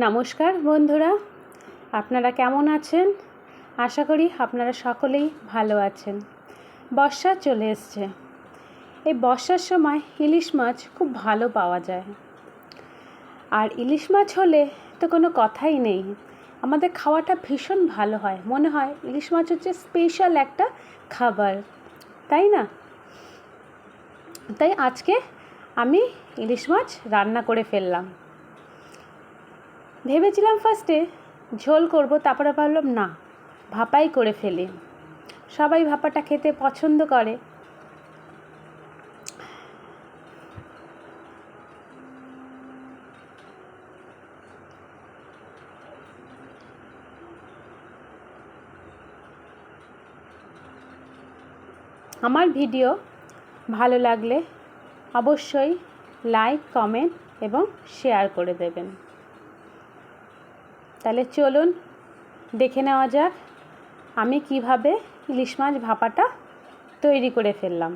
নমস্কার বন্ধুরা, আপনারা কেমন আছেন? আশা করি আপনারা সকলেই ভালো আছেন। বর্ষা চলে এসছে। এই বর্ষার সময় ইলিশ মাছ খুব ভালো পাওয়া যায়। আর ইলিশ মাছ হলে তো কোনো কথাই নেই, আমাদের খাওয়াটা ভীষণ ভালো হয়। মনে হয় ইলিশ মাছ হচ্ছে স্পেশাল একটা খাবার, তাই না? তাই আজকে আমি ইলিশ মাছ রান্না করে ফেললাম। ভেবেছিলাম ফার্স্টে ঝোল করব, তারপরে ভাবলাম না, ভাপাই করে ফেলি। সবাই ভাপাটা খেতে পছন্দ করে। আমার ভিডিও ভালো লাগলে অবশ্যই লাইক, কমেন্ট এবং শেয়ার করে দেবেন। তাহলে চলুন দেখে নেওয়া যাক আমি কিভাবে ইলিশ মাছ ভাপাটা তৈরি করে ফেললাম।